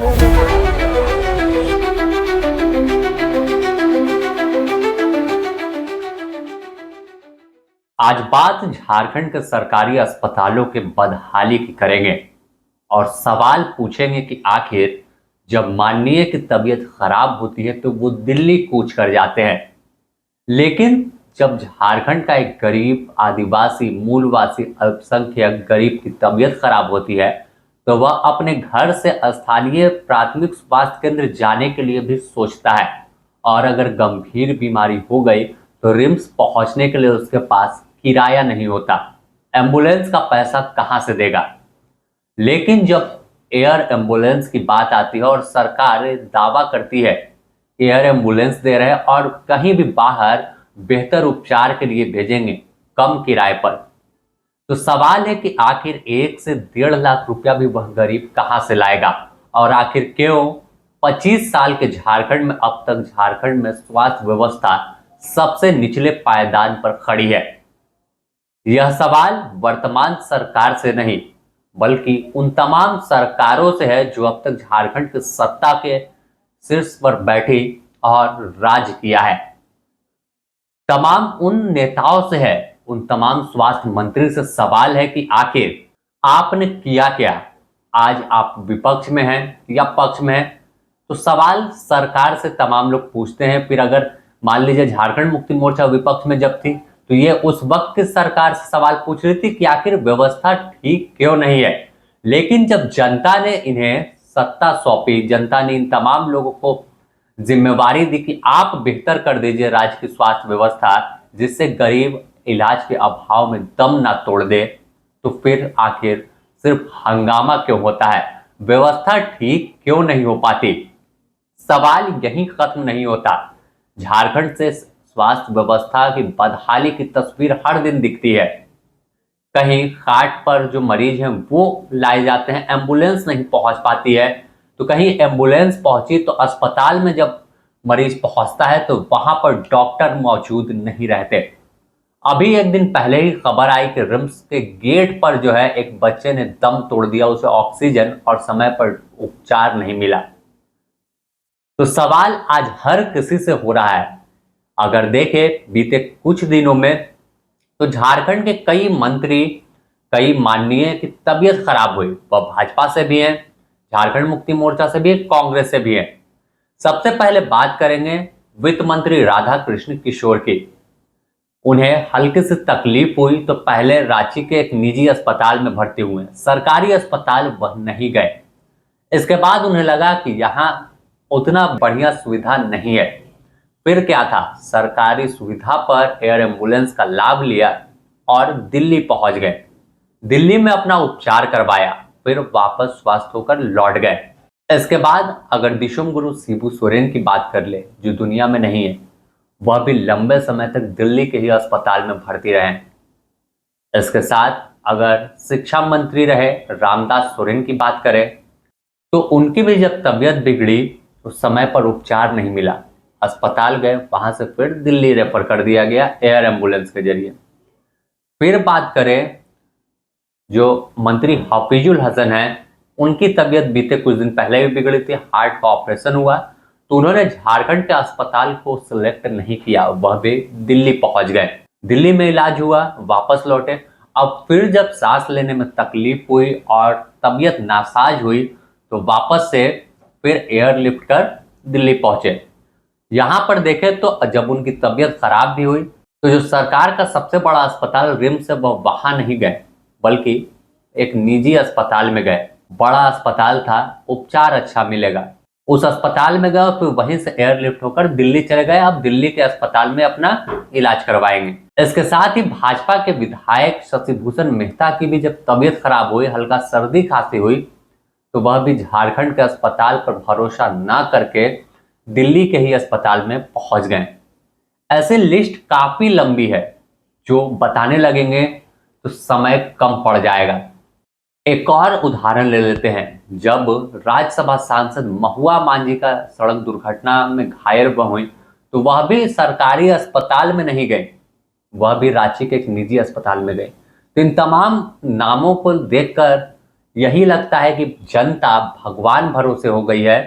आज बात झारखंड के सरकारी अस्पतालों के बदहाली की करेंगे और सवाल पूछेंगे कि आखिर जब माननीय की तबीयत खराब होती है तो वो दिल्ली कूच कर जाते हैं, लेकिन जब झारखंड का एक गरीब आदिवासी मूलवासी अल्पसंख्यक गरीब की तबीयत खराब होती है तो वह अपने घर से स्थानीय प्राथमिक स्वास्थ्य केंद्र जाने के लिए भी सोचता है। और अगर गंभीर बीमारी हो गई तो रिम्स पहुंचने के लिए उसके पास किराया नहीं होता, एम्बुलेंस का पैसा कहां से देगा। लेकिन जब एयर एम्बुलेंस की बात आती है और सरकार दावा करती है कि एयर एम्बुलेंस दे रहे हैं और कहीं भी बाहर बेहतर उपचार के लिए भेजेंगे कम किराए पर, तो सवाल है कि आखिर 1 से 1.5 लाख रुपया भी वह गरीब कहां से लाएगा। और आखिर क्यों 25 साल के झारखंड में अब तक झारखंड में स्वास्थ्य व्यवस्था सबसे निचले पायदान पर खड़ी है। यह सवाल वर्तमान सरकार से नहीं बल्कि उन तमाम सरकारों से है जो अब तक झारखंड की सत्ता के शीर्ष पर बैठी और राज किया है। तमाम उन नेताओं से है, उन तमाम स्वास्थ्य मंत्री से सवाल है कि आखिर आपने किया क्या। आज आप विपक्ष में हैं या पक्ष में हैं, तो सवाल सरकार से तमाम लोग पूछते हैं। फिर अगर मान लीजिए झारखंड मुक्ति मोर्चा विपक्ष में जब थी तो ये उस वक्त की सरकार से सवाल पूछ रही थी कि आखिर व्यवस्था ठीक क्यों नहीं है। लेकिन जब जनता ने इन्हें सत्ता सौंपी, जनता ने इन तमाम लोगों को जिम्मेवारी दी कि आप बेहतर कर दीजिए राज्य की स्वास्थ्य व्यवस्था जिससे गरीब इलाज के अभाव में दम ना तोड़ दे, तो फिर आखिर सिर्फ हंगामा क्यों होता है, व्यवस्था ठीक क्यों नहीं हो पाती। सवाल यहीं खत्म नहीं होता। झारखंड से स्वास्थ्य व्यवस्था की बदहाली की तस्वीर हर दिन दिखती है। कहीं खाट पर जो मरीज हैं वो लाए जाते हैं, एम्बुलेंस नहीं पहुंच पाती है, तो कहीं एम्बुलेंस पहुंची तो अस्पताल में जब मरीज पहुंचता है तो वहां पर डॉक्टर मौजूद नहीं रहते। अभी एक दिन पहले ही खबर आई कि रिम्स के गेट पर जो है एक बच्चे ने दम तोड़ दिया, उसे ऑक्सीजन और समय पर उपचार नहीं मिला। तो सवाल आज हर किसी से हो रहा है। अगर देखें बीते कुछ दिनों में तो झारखंड के कई मंत्री, कई माननीय की तबीयत खराब हुई, वह भाजपा से भी हैं, झारखंड मुक्ति मोर्चा से भी है, कांग्रेस से भी है। सबसे पहले बात करेंगे वित्त मंत्री राधा कृष्ण किशोर की। उन्हें हल्की सी तकलीफ हुई तो पहले रांची के एक निजी अस्पताल में भर्ती हुए, सरकारी अस्पताल वह नहीं गए। इसके बाद उन्हें लगा कि यहाँ उतना बढ़िया सुविधा नहीं है। फिर क्या था, सरकारी सुविधा पर एयर एम्बुलेंस का लाभ लिया और दिल्ली पहुंच गए। दिल्ली में अपना उपचार करवाया, फिर वापस स्वस्थ होकर लौट गए। इसके बाद अगर दिशुम गुरु शिबू सोरेन की बात कर ले जो दुनिया में नहीं है, वह भी लंबे समय तक दिल्ली के ही अस्पताल में भर्ती रहे। इसके साथ अगर शिक्षा मंत्री रहे रामदास सोरेन की बात करें तो उनकी भी जब तबीयत बिगड़ी तो समय पर उपचार नहीं मिला, अस्पताल गए, वहां से फिर दिल्ली रेफर कर दिया गया एयर एम्बुलेंस के जरिए। फिर बात करें जो मंत्री हफीजुल हसन हैं, उनकी तबीयत बीते कुछ दिन पहले भी बिगड़ी थी, हार्ट का ऑपरेशन हुआ तो उन्होंने झारखंड के अस्पताल को सिलेक्ट नहीं किया, वह भी दिल्ली पहुंच गए। दिल्ली में इलाज हुआ, वापस लौटे। अब फिर जब सांस लेने में तकलीफ हुई और तबीयत नासाज हुई तो वापस से फिर एयरलिफ्ट कर दिल्ली पहुंचे। यहां पर देखें तो जब उनकी तबीयत खराब भी हुई तो जो सरकार का सबसे बड़ा अस्पताल रिम्स है वह वहां नहीं गए बल्कि एक निजी अस्पताल में गए। बड़ा अस्पताल था, उपचार अच्छा मिलेगा, उस अस्पताल में गए, फिर वहीं से एयरलिफ्ट होकर दिल्ली चले गए। अब दिल्ली के अस्पताल में अपना इलाज करवाएंगे। इसके साथ ही भाजपा के विधायक शशिभूषण मेहता की भी जब तबीयत खराब हुई, हल्का सर्दी खांसी हुई, तो वह भी झारखंड के अस्पताल पर भरोसा ना करके दिल्ली के ही अस्पताल में पहुंच गए। ऐसे लिस्ट काफी लंबी है, जो बताने लगेंगे तो समय कम पड़ जाएगा। एक और उदाहरण ले लेते हैं। जब राज्यसभा सांसद महुआ मांझी का सड़क दुर्घटना में घायल हुई तो वह भी सरकारी अस्पताल में नहीं गए, वह भी रांची के एक निजी अस्पताल में गए। तो इन तमाम नामों को देखकर यही लगता है कि जनता भगवान भरोसे हो गई है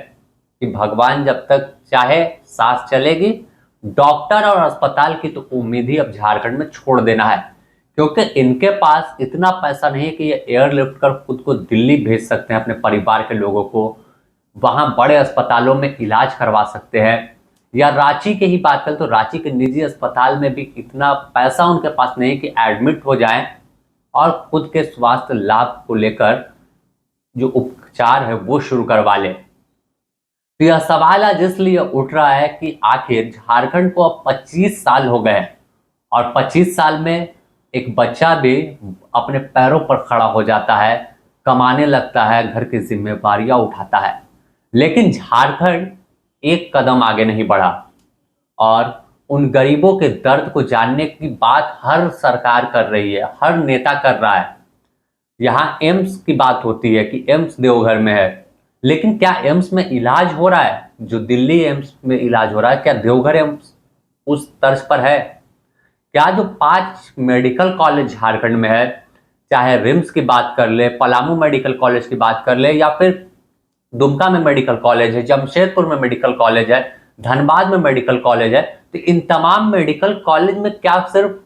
कि भगवान जब तक चाहे सांस चलेगी। डॉक्टर और अस्पताल की तो उम्मीद ही अब झारखंड में छोड़ देना है, क्योंकि इनके पास इतना पैसा नहीं है कि ये एयरलिफ्ट कर खुद को दिल्ली भेज सकते हैं, अपने परिवार के लोगों को वहां बड़े अस्पतालों में इलाज करवा सकते हैं। या रांची की ही बात करें तो रांची के निजी अस्पताल में भी इतना पैसा उनके पास नहीं है कि एडमिट हो जाएं और खुद के स्वास्थ्य लाभ को लेकर जो उपचार है वो शुरू करवा ले। तो यह सवाल आज इसलिए उठ रहा है कि आखिर झारखंड को अब 25 साल हो गए हैं और 25 साल में एक बच्चा भी अपने पैरों पर खड़ा हो जाता है, कमाने लगता है, घर की जिम्मेवारियां उठाता है, लेकिन झारखंड एक कदम आगे नहीं बढ़ा। और उन गरीबों के दर्द को जानने की बात हर सरकार कर रही है, हर नेता कर रहा है। यहाँ एम्स की बात होती है कि एम्स देवघर में है, लेकिन क्या एम्स में इलाज हो रहा है? जो दिल्ली एम्स में इलाज हो रहा है, क्या देवघर एम्स उस तर्ज पर है? क्या जो 5 मेडिकल कॉलेज झारखंड में है, चाहे रिम्स की बात कर ले, पलामू मेडिकल कॉलेज की बात कर ले, या फिर दुमका में मेडिकल कॉलेज है, जमशेदपुर में मेडिकल कॉलेज है, धनबाद में मेडिकल कॉलेज है, तो इन तमाम मेडिकल कॉलेज में क्या सिर्फ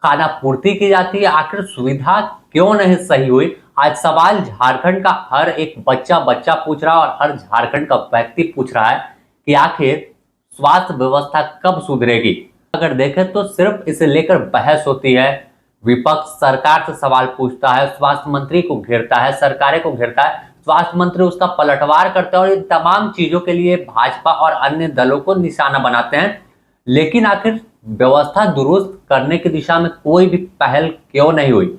खाना पूर्ति की जाती है? आखिर सुविधा क्यों नहीं सही हुई? आज सवाल झारखंड का हर एक बच्चा पूछ रहा है और हर झारखंड का व्यक्ति पूछ रहा है कि आखिर स्वास्थ्य व्यवस्था कब सुधरेगी। अगर देखें तो सिर्फ इसे लेकर बहस होती है, विपक्ष सरकार से सवाल पूछता है, स्वास्थ्य मंत्री को घेरता है, सरकारें को घेरता है, स्वास्थ्य मंत्री उसका पलटवार करते हैं और इन तमाम चीजों के लिए भाजपा और अन्य दलों को निशाना बनाते हैं। लेकिन आखिर व्यवस्था दुरुस्त करने की दिशा में कोई भी पहल क्यों नहीं हुई?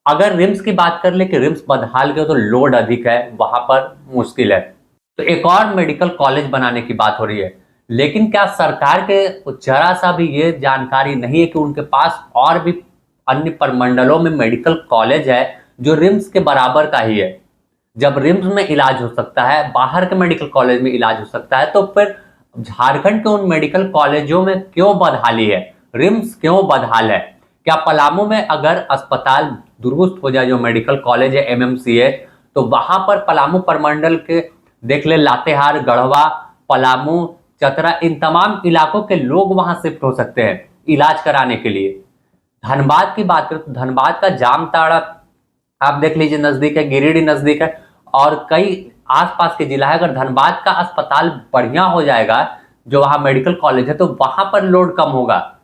अगर रिम्स की बात कर ले कि रिम्स बदहाल के तो लोड अधिक है, वहां पर मुश्किल है, तो एक और मेडिकल कॉलेज बनाने की बात हो रही है, लेकिन क्या सरकार के जरा सा भी ये जानकारी नहीं है कि उनके पास और भी अन्य प्रमंडलों में मेडिकल कॉलेज है जो रिम्स के बराबर का ही है? जब रिम्स में इलाज हो सकता है, बाहर के मेडिकल कॉलेज में इलाज हो सकता है, तो फिर झारखंड के उन मेडिकल कॉलेजों में क्यों बदहाली है? रिम्स क्यों बदहाल है? क्या पलामू में अगर अस्पताल दुरुस्त हो जाए, जो मेडिकल कॉलेज है एमएमसीए, तो वहां पर पलामू प्रमंडल के देख ले, लातेहार, गढ़वा, पलामू, चतरा, इन तमाम इलाकों के लोग वहां शिफ्ट हो सकते हैं इलाज कराने के लिए। धनबाद की बात करें तो धनबाद का जामताड़ा आप देख लीजिए, नजदीक है, गिरिडीह नजदीक है और कई आसपास के जिला है। अगर धनबाद का अस्पताल बढ़िया हो जाएगा, जो वहां मेडिकल कॉलेज है, तो वहां पर लोड कम होगा।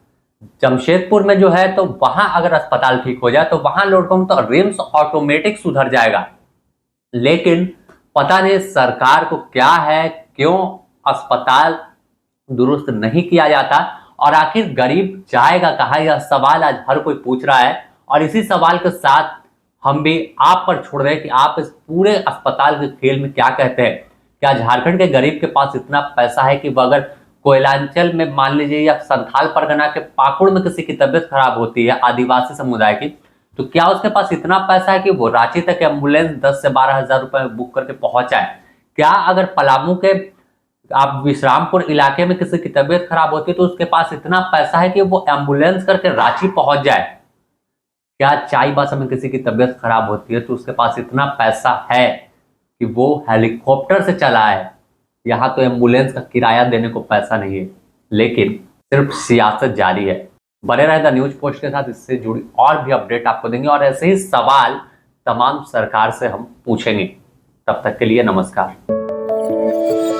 जमशेदपुर में जो है, तो वहां अगर अस्पताल ठीक हो जाए तो वहां लोड कम, तो रिम्स ऑटोमेटिक सुधर जाएगा। लेकिन पता नहीं सरकार को क्या है, क्यों अस्पताल दुरुस्त नहीं किया जाता और आखिर गरीब जाएगा कहाँ? यह सवाल आज हर कोई पूछ रहा है और इसी सवाल के साथ हम भी आप पर छोड़ रहे हैं कि आप इस पूरे अस्पताल के खेल में क्या कहते हैं। क्या झारखंड के गरीब के पास इतना पैसा है कि वो अगर कोयलांचल में मान लीजिए या संथाल परगना के पाकुड़ में किसी की तबीयत खराब होती है, आदिवासी समुदाय की, तो क्या उसके पास इतना पैसा है कि वो रांची तक एम्बुलेंस 10 से 12 हजार रुपए में बुक करके पहुंच जाए? क्या अगर पलामू के आप विश्रामपुर इलाके में किसी की तबीयत खराब होती है तो उसके पास इतना पैसा है कि वो एम्बुलेंस करके रांची पहुंच जाए? क्या चाईबासा में किसी की तबीयत खराब होती है तो उसके पास इतना पैसा है कि वो हेलीकॉप्टर से चला है? यहां तो एम्बुलेंस का किराया देने को पैसा नहीं है, लेकिन सिर्फ सियासत जारी है। बने रहे द न्यूज पोस्ट के साथ, इससे जुड़ी और भी अपडेट आपको देंगे और ऐसे ही सवाल तमाम सरकार से हम पूछेंगे। तब तक के लिए नमस्कार।